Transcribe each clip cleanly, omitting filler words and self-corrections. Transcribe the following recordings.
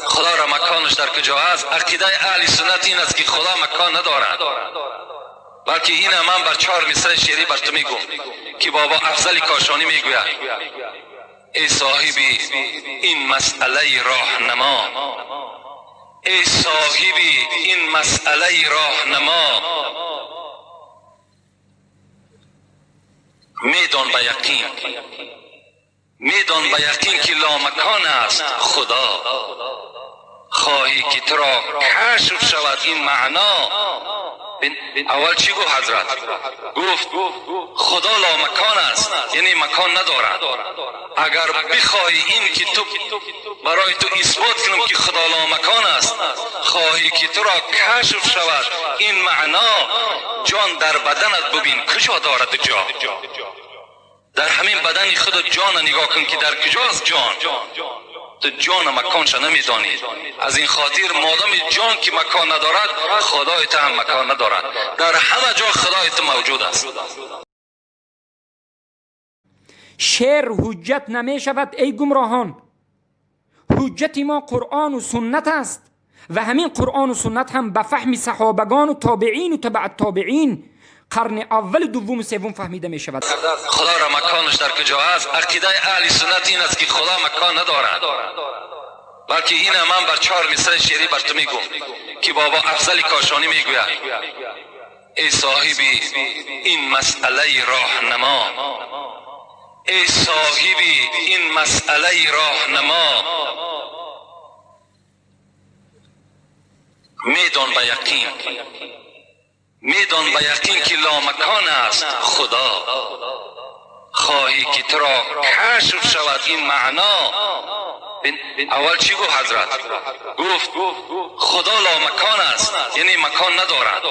خدا را مکانش در کجا است؟ عقیده اهل سنت این است که خدا مکان ندارد، بلکه این من بر 4 مصرع شعری بر تو میگم که بابا افضل کاشانی میگوید: ای صاحبی این مسئله راهنما، ای صاحبی این مسئله راهنما، میدان به یقین، میدان به یقین که لامکان است خدا. خواهی که تو را کشف شود این معنا. اول چی گفت حضرت؟ گفت خدا لامکان است، یعنی مکان ندارد. اگر بخواهی این که تو برای تو اثبات کنم که خدا لامکان است، خواهی که تو را کشف شود این معنا، جان در بدنت ببین کجا دارد جا. در همین بدن خود جان نگاه کن که در کجاست جان. تو جان مکانش نمیدانید. از این خاطر مادام جان که مکان ندارد، خدای تو هم مکان ندارد. در همه جا خدای تو موجود است. شعر حجت نمی شود ای گمراهان. حجت ما قرآن و سنت است و همین قرآن و سنت هم به فهم صحابگان و تابعین و تبع التابعین قرن اول دوم سوم فهمیده می شود. خدا را مکانش در کجا است؟ عقیده اهل سنت این است که خدا مکان ندارد، بلکه این من بر 4 مصرع شعری بر تو میگم که بابا افضل کاشانی میگوید: ای صاحبی این مسئله راهنما، ای صاحبی این مسئله راهنما، میدان به یقین، میدان به یقین که لامکان است خدا. خواهی که تو را کشف شود این معنا. اول چی گفت حضرت؟ گفت خدا لامکان است، یعنی مکان ندارد.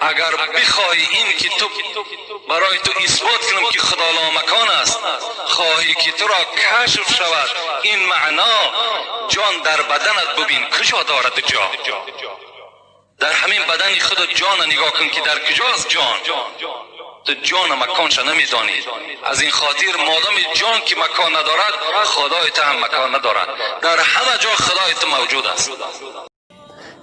اگر بخواهی این که تو برای تو اثبات کنم که خدا لامکان است، خواهی که تو را کشف شود این معنا، جان در بدنت ببین کجا دارد جا. در همین بدن خود جان نگاه کن که در کجاست جان. تو جان مکانش نمیدانید. از این خاطر مادام جان که مکان ندارد، خدای تو هم مکان ندارد. در همه جا خدای تو موجود است.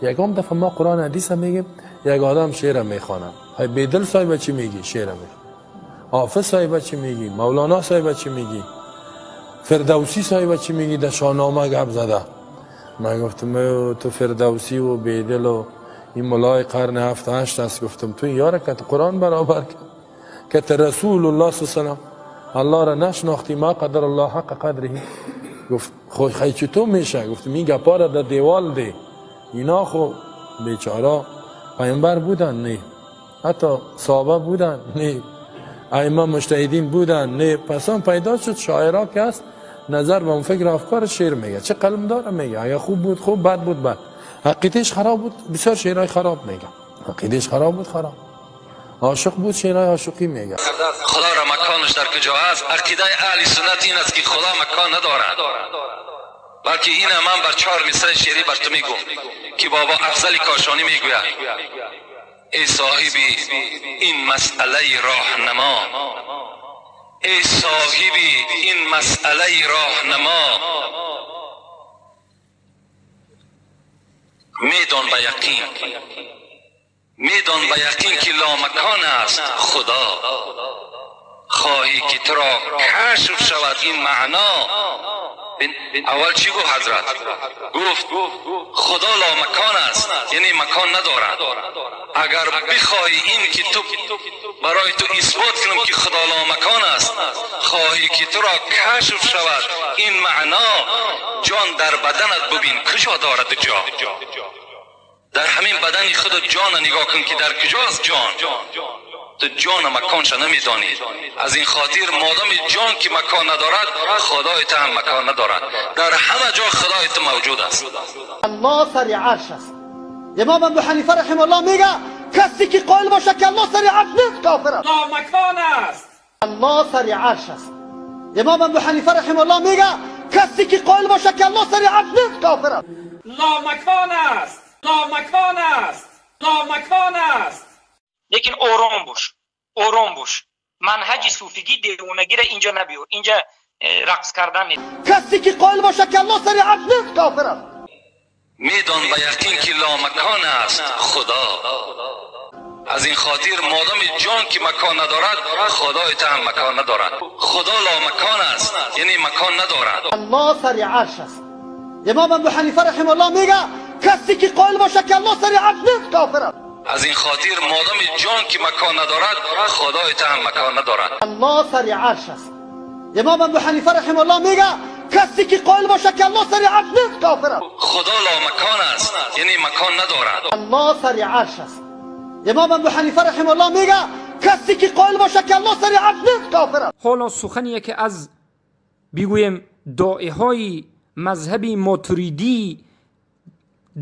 یکم دفعه ما قرآن حدیث هم میگیم، یک آدم شعر میخوانه. های بیدل صاحب چی میگی؟ شعر میگی. حافظ صاحب چی میگی؟ مولانا صاحب چی میگی؟ فردوسی صاحب چی میگی؟ در شاهنامه گپ زده. من گفتم تو فردوسی و بیدل و این ملای قرن 7 8 است. گفتم تو یاره که قرآن برابر که رسول الله صلی الله علیه و الله را نشناختی، ما قدر الله حق قدره. گفت خو خی چطور میشه؟ گفتم این گپا را در دیوال ده. اینا خو بیچاره پیامبر بودن؟ نه. حتی صحابه بودن؟ نه. ائمه مجتهدین بودن؟ نه. پس هم پیدا شد شاعرها که است نظر به اون فکر افکار شعر میگه. چه قلم داره میگه. اگه خوب بود خوب، بد بود بد. عقیدهش خراب بود، بسیار شعرهای خراب میگه. عقیدهش خراب بود، خراب. عاشق بود، شعرهای عاشقی میگه. خدا را مکانش در کجا است؟ عقیده اهل سنت این است که خدا مکان ندارد، بلکه این من بر 4 مصرع شعری بر تو میگم که بابا افضل کاشانی میگوید: ای صاحبی این مسئله راهنما، ای صاحبی این مسئله راهنما، میدان به یقین، میدان به یقین که لامکان است خدا. خواهی که تو را کشف شود این معنا. اول چی گفت حضرت؟ گفت خدا لامکان است، یعنی مکان ندارد. اگر بخواهی این که تو برای تو اثبات کنم که خدا لامکان است، خواهی که تو را کشف شود این معنا، جان در بدنت ببین کجا دارد جا. در همین بدن خود جان نگاه کن که در کجاست جان. تو جان مکانش نمیدانید. از این خاطر مادام جان که مکان ندارد، خدای تو هم مکان ندارد. در همه جا خدای تو موجود است. الله سر عرش است. امام ابو حنیفه رحمه الله میگه کسی که قائل باشه که الله سر عرش نیست کافر است. الله مکان است. الله سر عرش است. امام ابو حنیفه رحمه الله میگه کسی که قائل باشه که الله سر عرش نیست کافر است. الله مکان است. الله مکان است. الله مکان است. لیکن آرام باش، آرام باش. منهج صوفیگی دیوانگی را اینجا نبیار. اینجا رقص کردن نیست. کسی که قائل باشه که الله سر عرش نیست کافر است. میدان به یقین که لامکان است خدا. از این خاطر مادام جان که مکان ندارد خدای تو هم مکان ندارد. خدا لامکان است یعنی مکان ندارد. الله سر عرش است. امام ابو حنیفه رحمه الله میگه کسی که قائل باشه که الله سر عرش نیست کافر است. از این خاطر مادام جان که مکان ندارد خدای تو هم مکان ندارد. الله سر عرش است. امام ابو حنیفه رحمه الله میگه کسی که قائل باشه که الله سر عرش نیست کافر است. خدا لامکان است یعنی مکان ندارد. الله سر عرش است. امام ابو حنیفه رحمه الله میگه کسی که قائل باشه که الله سر عرش نیست کافر است. حالا سخنیه که از بگویم داعی های مذهب ماتریدی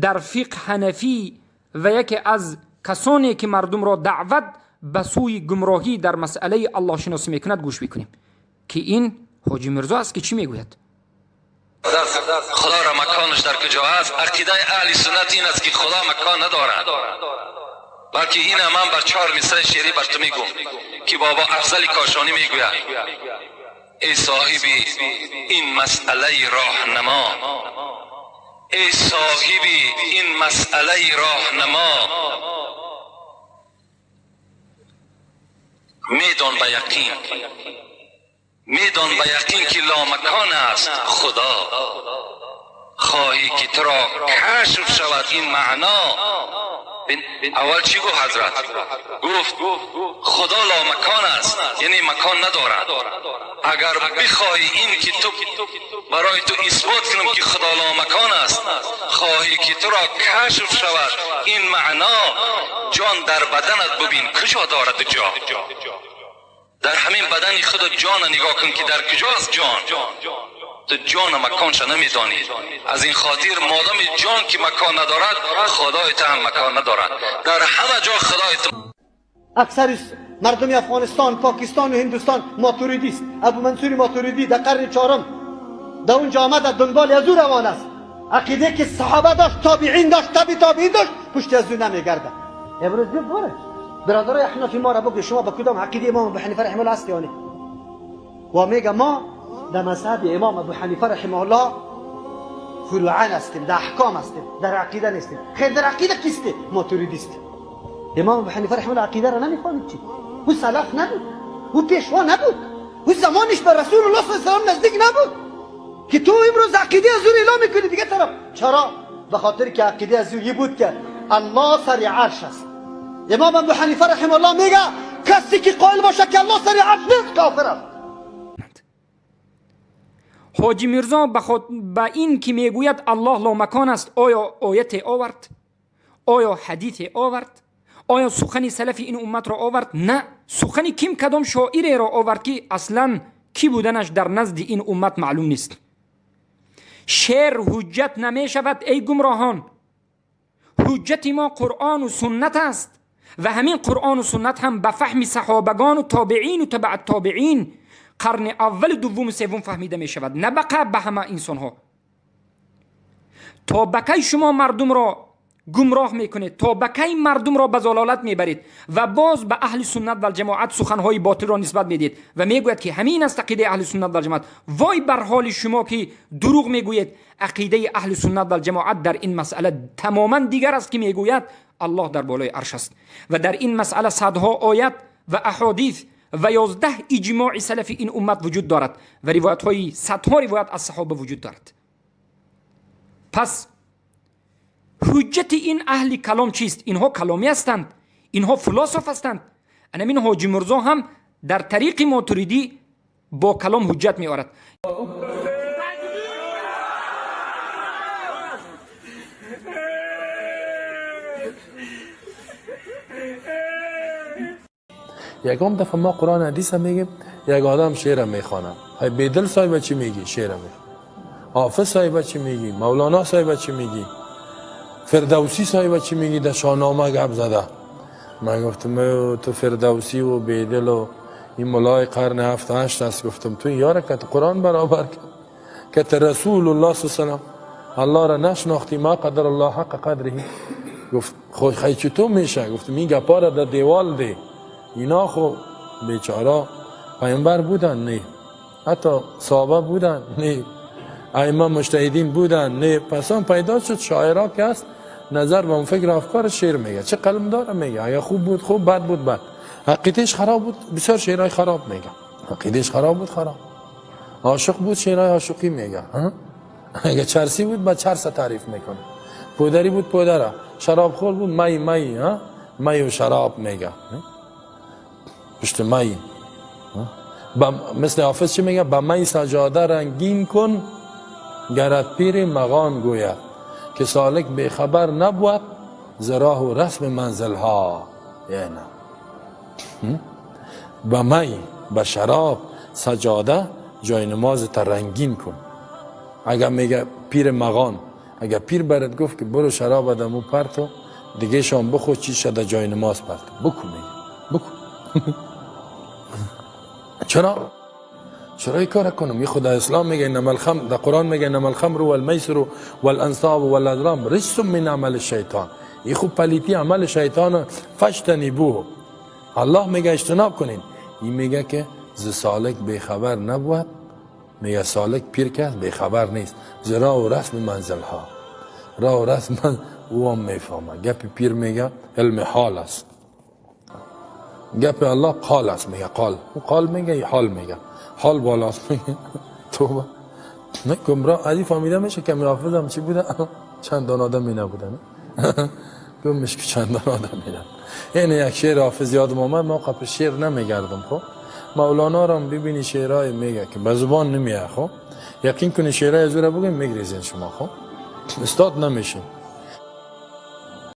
در فقه حنفی و یکی از کسانی که مردم را دعوت به سوی گمراهی در مسئله الله شناسی میکند گوش بکنیم که این حاجی مرزا است که چی میگوید. خدا را مکانش در کجا است؟ عقیده اهل سنت این است که خدا مکان ندارد، بلکه این من بر 4 مصرع شعری بر تو میگم که بابا افضل کاشانی میگوید ای صاحبی این مسئله راهنما، ای صاحبی این مسئله راهنما، میدان به یقین، میدان به یقین که لامکان است خدا. خواهی که تو را کشف شود این معنا. اول چی گفت حضرت؟ گفت خدا لامکان است یعنی مکان ندارد. اگر بخواهی این که تو برای تو اثبات کنم که خدا لامکان است، خواهی که تو را کشف شود این معنا، جان در بدنت ببین کجا دارد جا. در همین بدن خود جان نگاه کن که در کجاست جان. تو جان مکانش نمیدانی. از این خاطر مادام جان که مکان ندارد خدای تو هم مکان ندارد. در همه جا خدای تو. اکثر مردم افغانستان، پاکستان و هندوستان ماتوریدی است. ابو منصور ماتوریدی در قرن 4 در اونجا آمد دنبال از او روان است. عقیده که صحابه داشت، تابعین داشت، تابعین داشت، پشت از او نمیگرده. امروز ببره برادرای احنافی ما را بگو شما با کدام عقیده امام ابو حنیفه رحمه الله هستی یعنی؟ و میگه ما در مذهب امام ابو حنیفه رحمه الله فروعان هستیم، در احکام هستیم، در عقیده نیستیم. خیر در عقیده کیستی؟ ماتوریدی است. امام ابو حنیفه رحمه الله عقیده را نمیخوانید چی؟ او سلف نبود، او پیشوا نبود، او زمانش به رسول الله صلی الله علیه و نزدیک نبود که تو امروز عقیده از او اعلام میکنی دیگه طرف. چرا؟ به خاطر که عقیده از او بود که الله سر عرش است. امام ابو حنیفه رحمه الله میگه کسی که قائل باشه که الله سر عرش نیست کافر است. حاجی مرزا به این که میگوید الله لامکان است آیا آیت آورد؟ آیا حدیث آورد؟ آیا سخن سلف این امت را آورد؟ نه. سخن کیم کدام شاعر را آورد که اصلا کی بودنش در نزد این امت معلوم نیست. شعر حجت نمی شود ای گمراهان. حجت ما قرآن و سنت است و همین قرآن و سنت هم به فهم صحابگان و تابعین و تبع التابعین قرن اول دوم سوم فهمیده می شود، نه بقیه به همه انسان ها. تا بکی شما مردم را گمراه میکنید، تا بکی مردم را به ضلالت میبرید و باز به اهل سنت و جماعت سخنهای باطل را نسبت میدید و میگوید که همین است عقیده اهل سنت و جماعت. وای بر حال شما که دروغ میگویید. عقیده اهل سنت و جماعت در این مسئله تماما دیگر است که میگوید الله در بالای عرش است و در این مسئله صدها آیت و احادیث و 11 اجماع سلف این امت وجود دارد و روایت های صدها روایت از صحابه وجود دارد. پس حجت این اهل کلام چیست؟ اینها کلامی هستند، اینها فلاسف هستند. این حاجی مرزا هم در طریق ماتریدی با کلام حجت می آورد. یکم دفعه ما قرآن حدیث میگیم، یک آدم شعر میخوانه، های بیدل صاحب چی میگی؟ شعر میگی. حافظ صاحب چی میگی؟ مولانا صاحب چی میگی؟ فردوسی صاحب چی میگی؟ در شاهنامه گپ زده. من گفتم تو فردوسی و بیدل و این ملای قرن 7 8 است. گفتم تو یاره که قرآن برابر کرد که رسول الله صلی الله علیه و الله را نشناختی ما قدر الله حق قدره. گفت خود چطور میشه؟ گفتم این گپا را در دیوال ده. اینا خو بیچاره پیامبر بودن؟ نه. حتی صحابه بودن؟ نه. ائمه مجتهدین بودن نه پسان پیدا شد شاعرها که است نظر به اون فکر افکار شعر میگه چه قلم داره میگه اگه خوب بود خوب بد بود بد عقیدهش خراب بود بسیار شعرهای خراب میگه عقیدهش خراب بود خراب عاشق بود شعرهای عاشقی میگه اگه چرسی بود با چرس تعریف میکنه پودری بود پودره شراب خور بود می و شراب میگه پشت می مثل حافظ چی میگه با می سجاده رنگین کن گرت پیر مغان گوید که سالک بیخبر نبود ز راه و رسم منزل ها یعنی با می با شراب سجاده جای نماز تا رنگین کن اگر میگه پیر مغان اگر پیر برات گفت که برو شراب ادمو پرتو دیگه شام بخور چی شده جای نماز پرتو بکن میگه بکن چرا این کار کنم یه خدا اسلام میگه انما الخمر در قرآن میگه انما الخمر والمیسر والانصاب والازلام رجس من عمل الشیطان این خوب پلیتی عمل شیطان فاجتنبوه الله میگه اجتناب کنین این میگه که ز سالک بیخبر نبود میگه سالک پیر که بیخبر نیست ز راه و رسم منزل ها راه و رسم او هم میفهمه گپ پیر میگه علم حال است گپ الله قال است میگه قال میگه حال میگه حال بالاست میگه توبه نه گمراه علی فهمیده میشه که حافظم چی بوده چند دان آدمی نبودن گمش که چند دان آدمی نبودن یعنی یک شعر حافظ یادم آمد ما قبل شعر نمیگردم خب مولانا را ببینی شعرهای میگه که به زبان نمیاد خب یقین کنی شعرهای زوره بگیم میگریزین شما خب استاد نمیشین